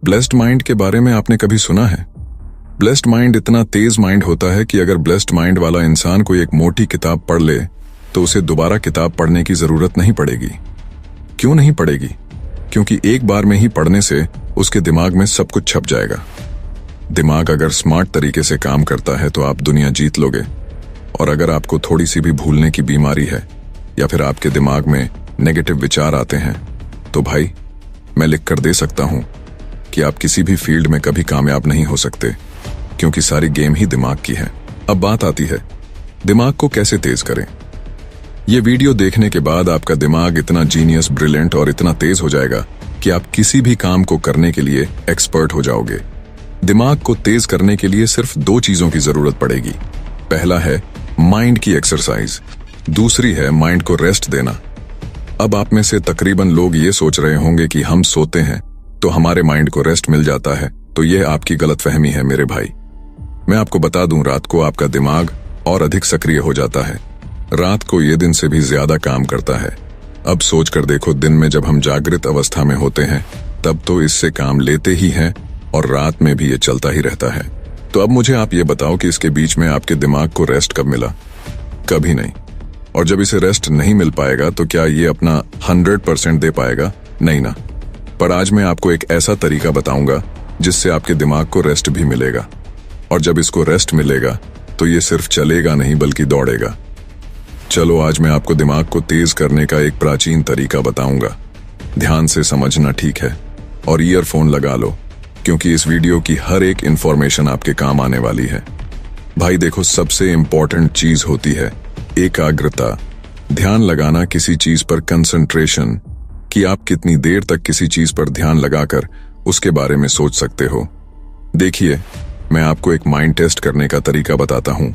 Blessed mind के बारे में आपने कभी सुना है? ब्लेस्ड माइंड इतना तेज माइंड होता है कि अगर ब्लेस्ड माइंड वाला इंसान कोई एक मोटी किताब पढ़ ले तो उसे दोबारा किताब पढ़ने की जरूरत नहीं पड़ेगी। क्यों नहीं पड़ेगी? क्योंकि एक बार में ही पढ़ने से उसके दिमाग में सब कुछ छप जाएगा। दिमाग अगर स्मार्ट तरीके से काम करता है तो आप दुनिया जीत लोगे, और अगर आपको थोड़ी सी भी भूलने की बीमारी है या फिर आपके दिमाग में नेगेटिव विचार आते हैं तो भाई मैं लिख कर दे सकता हूं कि आप किसी भी फील्ड में कभी कामयाब नहीं हो सकते, क्योंकि सारी गेम ही दिमाग की है। अब बात आती है दिमाग को कैसे तेज करें। ये वीडियो देखने के बाद आपका दिमाग इतना जीनियस, ब्रिलियंट और इतना तेज हो जाएगा कि आप किसी भी काम को करने के लिए एक्सपर्ट हो जाओगे। दिमाग को तेज करने के लिए सिर्फ दो चीजों की जरूरत पड़ेगी। पहला है माइंड की एक्सरसाइज, दूसरी है माइंड को रेस्ट देना। अब आप में से तकरीबन लोग ये सोच रहे होंगे कि हम सोते हैं तो हमारे माइंड को रेस्ट मिल जाता है, तो ये आपकी गलतफहमी है मेरे भाई। मैं आपको बता दूं, रात को आपका दिमाग और अधिक सक्रिय हो जाता है। रात को ये दिन से भी ज्यादा काम करता है। अब सोच कर देखो, दिन में जब हम जागृत अवस्था में होते हैं तब तो इससे काम लेते ही हैं और रात में भी ये चलता ही रहता है। तो अब मुझे आप ये बताओ कि इसके बीच में आपके दिमाग को रेस्ट कब मिला? कभी नहीं। और जब इसे रेस्ट नहीं मिल पाएगा तो क्या ये अपना 100% दे पाएगा? नहीं ना। पर आज मैं आपको एक ऐसा तरीका बताऊंगा जिससे आपके दिमाग को रेस्ट भी मिलेगा, और जब इसको रेस्ट मिलेगा तो ये सिर्फ चलेगा नहीं बल्कि दौड़ेगा। चलो आज मैं आपको दिमाग को तेज करने का एक प्राचीन तरीका बताऊंगा। ध्यान से समझना, ठीक है? और ईयरफोन लगा लो, क्योंकि इस वीडियो की हर एक इंफॉर्मेशन आपके काम आने वाली है। भाई देखो, सबसे इंपॉर्टेंट चीज होती है एकाग्रता, ध्यान लगाना किसी चीज पर, कंसंट्रेशन, कि आप कितनी देर तक किसी चीज पर ध्यान लगाकर उसके बारे में सोच सकते हो। देखिए, मैं आपको एक माइंड टेस्ट करने का तरीका बताता हूं।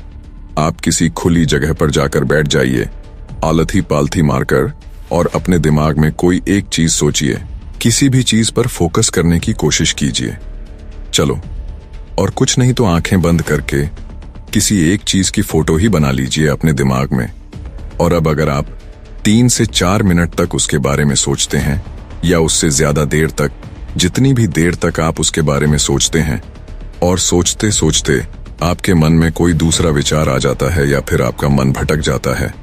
आप किसी खुली जगह पर जाकर बैठ जाइए, आलथी पालथी मारकर, और अपने दिमाग में कोई एक चीज सोचिए। किसी भी चीज पर फोकस करने की कोशिश कीजिए। चलो, और कुछ नहीं तो आंखें बंद करके किसी एक चीज की फोटो ही बना लीजिए अपने दिमाग में। और अब अगर आप 3 से 4 मिनट तक उसके बारे में सोचते हैं, या उससे ज्यादा देर तक, जितनी भी देर तक आप उसके बारे में सोचते हैं, और सोचते सोचते आपके मन में कोई दूसरा विचार आ जाता है या फिर आपका मन भटक जाता है,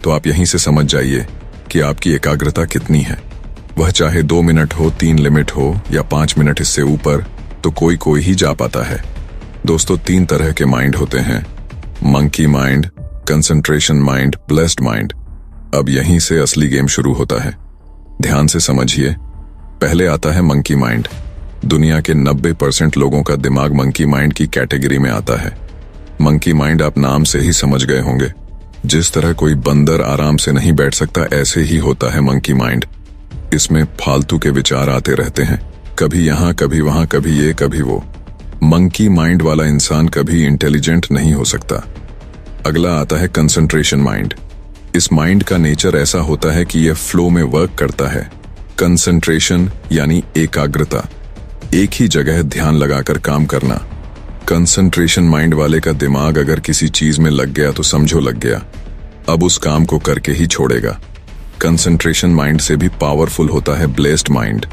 तो आप यहीं से समझ जाइए कि आपकी एकाग्रता कितनी है। वह चाहे 2 मिनट हो, 3 लिमिट हो, या 5 मिनट इससे ऊपर, तो कोई ही जा पाता है। दोस्तों, 3 तरह के माइंड होते हैं, monkey mind, concentration mind, blessed mind. अब यहीं से असली गेम शुरू होता है। ध्यान से समझिए। पहले आता है मंकी माइंड। दुनिया के 90% लोगों का दिमाग मंकी माइंड की कैटेगरी में आता है। मंकी माइंड आप नाम से ही समझ गए होंगे। जिस तरह कोई बंदर आराम से नहीं बैठ सकता, ऐसे ही होता है मंकी माइंड। इसमें फालतू के विचार आते रहते हैं, कभी यहां कभी वहां, कभी ये कभी वो। मंकी माइंड वाला इंसान कभी इंटेलिजेंट नहीं हो सकता। अगला आता है कंसंट्रेशन माइंड। इस माइंड का नेचर ऐसा होता है कि यह फ्लो में वर्क करता है। कंसंट्रेशन यानी एकाग्रता, एक ही जगह ध्यान लगाकर काम करना। कंसंट्रेशन माइंड वाले का दिमाग अगर किसी चीज में लग गया तो समझो लग गया, अब उस काम को करके ही छोड़ेगा। कंसंट्रेशन माइंड से भी पावरफुल होता है ब्लेस्ड माइंड।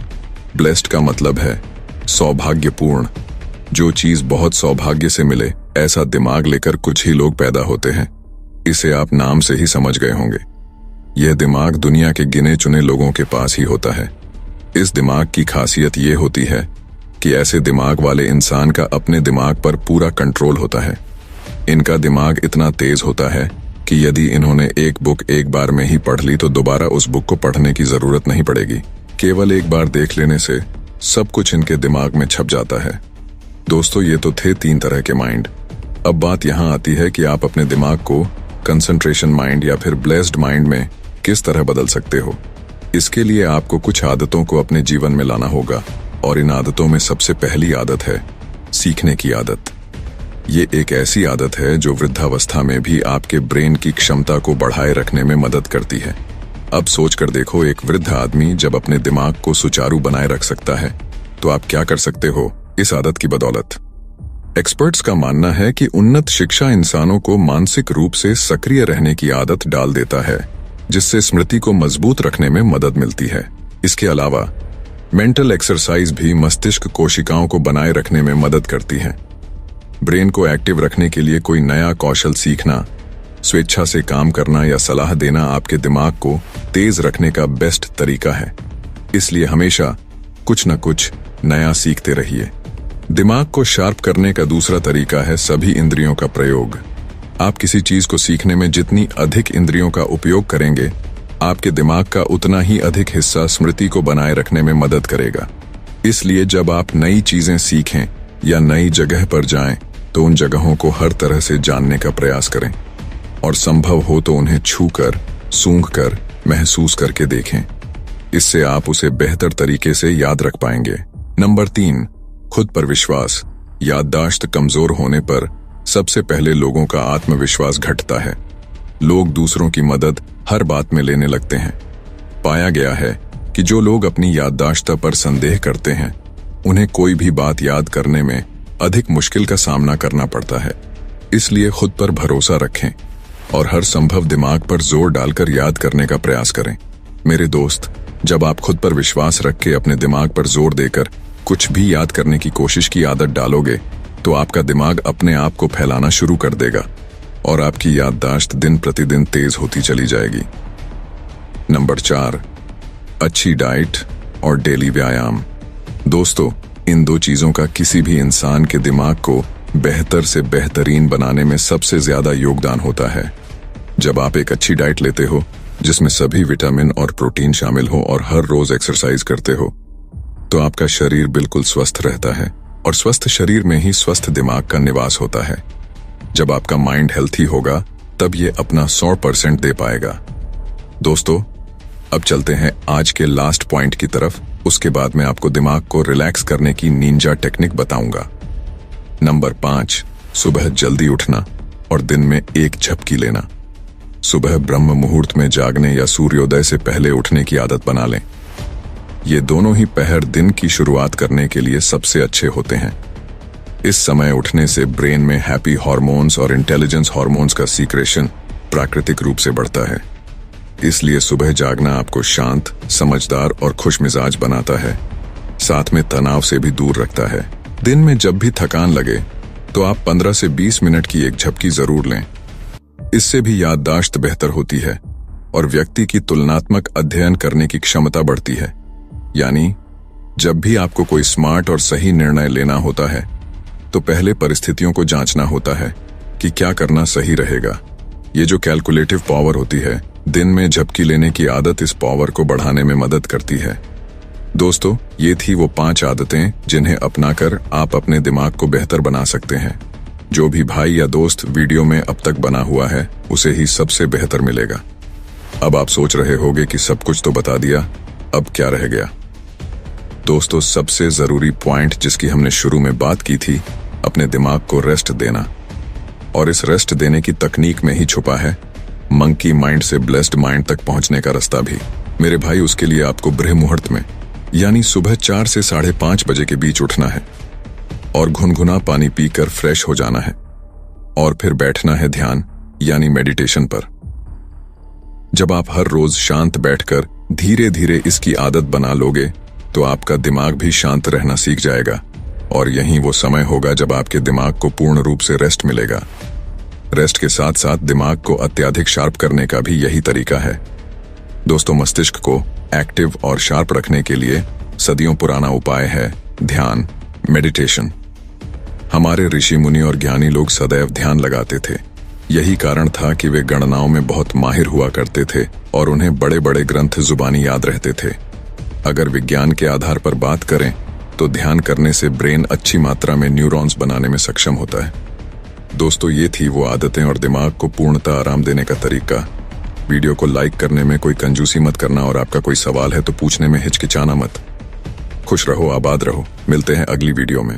ब्लेस्ड का मतलब है सौभाग्यपूर्ण। जो चीज बहुत सौभाग्य से मिले, ऐसा दिमाग लेकर कुछ ही लोग पैदा होते हैं। इसे आप नाम से ही समझ गए होंगे। यह दिमाग दुनिया के गिने चुने लोगों के पास ही होता है। इस दिमाग की खासियत यह होती है कि ऐसे दिमाग वाले इंसान का अपने दिमाग पर पूरा कंट्रोल होता है। इनका दिमाग इतना तेज होता है कि यदि इन्होंने एक बुक एक बार में ही पढ़ ली तो दोबारा उस बुक को पढ़ने की जरूरत नहीं पड़ेगी। केवल एक बार देख लेने से सब कुछ इनके दिमाग में छप जाता है। दोस्तों, ये तो थे 3 तरह के माइंड। अब बात यहां आती है कि आप अपने दिमाग को कंसंट्रेशन माइंड या फिर ब्लेस्ड माइंड में किस तरह बदल सकते हो। इसके लिए आपको कुछ आदतों को अपने जीवन में लाना होगा, और इन आदतों में सबसे पहली आदत है सीखने की आदत। ये एक ऐसी आदत है जो वृद्धावस्था में भी आपके ब्रेन की क्षमता को बढ़ाए रखने में मदद करती है। अब सोच कर देखो, एक वृद्ध आदमी जब अपने दिमाग को सुचारू बनाए रख सकता है तो आप क्या कर सकते हो इस आदत की बदौलत। एक्सपर्ट्स का मानना है कि उन्नत शिक्षा इंसानों को मानसिक रूप से सक्रिय रहने की आदत डाल देता है, जिससे स्मृति को मजबूत रखने में मदद मिलती है। इसके अलावा मेंटल एक्सरसाइज भी मस्तिष्क कोशिकाओं को बनाए रखने में मदद करती है। ब्रेन को एक्टिव रखने के लिए कोई नया कौशल सीखना, स्वेच्छा से काम करना या सलाह देना आपके दिमाग को तेज रखने का बेस्ट तरीका है। इसलिए हमेशा कुछ न कुछ नया सीखते रहिए। दिमाग को शार्प करने का दूसरा तरीका है सभी इंद्रियों का प्रयोग। आप किसी चीज को सीखने में जितनी अधिक इंद्रियों का उपयोग करेंगे, आपके दिमाग का उतना ही अधिक हिस्सा स्मृति को बनाए रखने में मदद करेगा। इसलिए जब आप नई चीजें सीखें या नई जगह पर जाएं, तो उन जगहों को हर तरह से जानने का प्रयास करें और संभव हो तो उन्हें छूकर, सूंघकर, महसूस करके देखें। इससे आप उसे बेहतर तरीके से याद रख पाएंगे। नंबर 3, खुद पर विश्वास। याददाश्त कमजोर होने पर सबसे पहले लोगों का आत्मविश्वास घटता है। लोग दूसरों की मदद हर बात में लेने लगते हैं। पाया गया है कि जो लोग अपनी याददाश्त पर संदेह करते हैं, उन्हें कोई भी बात याद करने में अधिक मुश्किल का सामना करना पड़ता है। इसलिए खुद पर भरोसा रखें और हर संभव दिमाग पर जोर डालकर याद करने का प्रयास करें। मेरे दोस्त, जब आप खुद पर विश्वास रख के अपने दिमाग पर जोर देकर कुछ भी याद करने की कोशिश की आदत डालोगे, तो आपका दिमाग अपने आप को फैलाना शुरू कर देगा और आपकी याददाश्त दिन प्रतिदिन तेज होती चली जाएगी। नंबर 4, अच्छी डाइट और डेली व्यायाम। दोस्तों, इन दो चीजों का किसी भी इंसान के दिमाग को बेहतर से बेहतरीन बनाने में सबसे ज्यादा योगदान होता है। जब आप एक अच्छी डाइट लेते हो जिसमें सभी विटामिन और प्रोटीन शामिल हो और हर रोज एक्सरसाइज करते हो, तो आपका शरीर बिल्कुल स्वस्थ रहता है और स्वस्थ शरीर में ही स्वस्थ दिमाग का निवास होता है। जब आपका माइंड हेल्थी होगा, तब ये अपना 100% दे पाएगा। दोस्तों, अब चलते हैं आज के लास्ट पॉइंट की तरफ। उसके बाद मैं आपको दिमाग को रिलैक्स करने की निंजा टेक्निक बताऊंगा। नंबर 5, सुबह जल्दी उठना और दिन में एक झपकी लेना। सुबह ब्रह्म मुहूर्त में जागने या सूर्योदय से पहले उठने की आदत बना लें। ये दोनों ही पहर दिन की शुरुआत करने के लिए सबसे अच्छे होते हैं। इस समय उठने से ब्रेन में हैप्पी हार्मोन्स और इंटेलिजेंस हार्मोन्स का सीक्रेशन प्राकृतिक रूप से बढ़ता है। इसलिए सुबह जागना आपको शांत, समझदार और खुश मिजाज बनाता है, साथ में तनाव से भी दूर रखता है। दिन में जब भी थकान लगे, तो आप 15 से 20 मिनट की एक झपकी जरूर लें। इससे भी याददाश्त बेहतर होती है और व्यक्ति की तुलनात्मक अध्ययन करने की क्षमता बढ़ती है। यानी जब भी आपको कोई स्मार्ट और सही निर्णय लेना होता है, तो पहले परिस्थितियों को जांचना होता है कि क्या करना सही रहेगा। ये जो कैलकुलेटिव पावर होती है, दिन में झपकी लेने की आदत इस पावर को बढ़ाने में मदद करती है। दोस्तों, ये थी वो 5 आदतें जिन्हें अपनाकर आप अपने दिमाग को बेहतर बना सकते हैं। जो भी भाई या दोस्त वीडियो में अब तक बना हुआ है, उसे ही सबसे बेहतर मिलेगा। अब आप सोच रहे होंगे कि सब कुछ तो बता दिया, अब क्या रह गया। दोस्तों, सबसे जरूरी पॉइंट जिसकी हमने शुरू में बात की थी, अपने दिमाग को रेस्ट देना। और इस रेस्ट देने की तकनीक में ही छुपा है मंकी माइंड से ब्लेस्ड माइंड तक पहुंचने का रास्ता भी। मेरे भाई, उसके लिए आपको ब्रह्म मुहूर्त में, यानी सुबह 4 से 5:30 बजे के बीच उठना है और घुनघुना पानी पीकर फ्रेश हो जाना है और फिर बैठना है ध्यान यानी मेडिटेशन पर। जब आप हर रोज शांत बैठकर धीरे धीरे इसकी आदत बना लोगे, तो आपका दिमाग भी शांत रहना सीख जाएगा और यही वो समय होगा जब आपके दिमाग को पूर्ण रूप से रेस्ट मिलेगा। रेस्ट के साथ साथ दिमाग को अत्यधिक शार्प करने का भी यही तरीका है। दोस्तों, मस्तिष्क को एक्टिव और शार्प रखने के लिए सदियों पुराना उपाय है ध्यान, मेडिटेशन। हमारे ऋषि मुनि और ज्ञानी लोग सदैव ध्यान लगाते थे। यही कारण था कि वे गणनाओं में बहुत माहिर हुआ करते थे और उन्हें बड़े बड़े ग्रंथ जुबानी याद रहते थे। अगर विज्ञान के आधार पर बात करें, तो ध्यान करने से ब्रेन अच्छी मात्रा में न्यूरॉन्स बनाने में सक्षम होता है। दोस्तों, ये थी वो आदतें और दिमाग को पूर्णतः आराम देने का तरीका। वीडियो को लाइक करने में कोई कंजूसी मत करना और आपका कोई सवाल है तो पूछने में हिचकिचाना मत। खुश रहो, आबाद रहो। मिलते हैं अगली वीडियो में।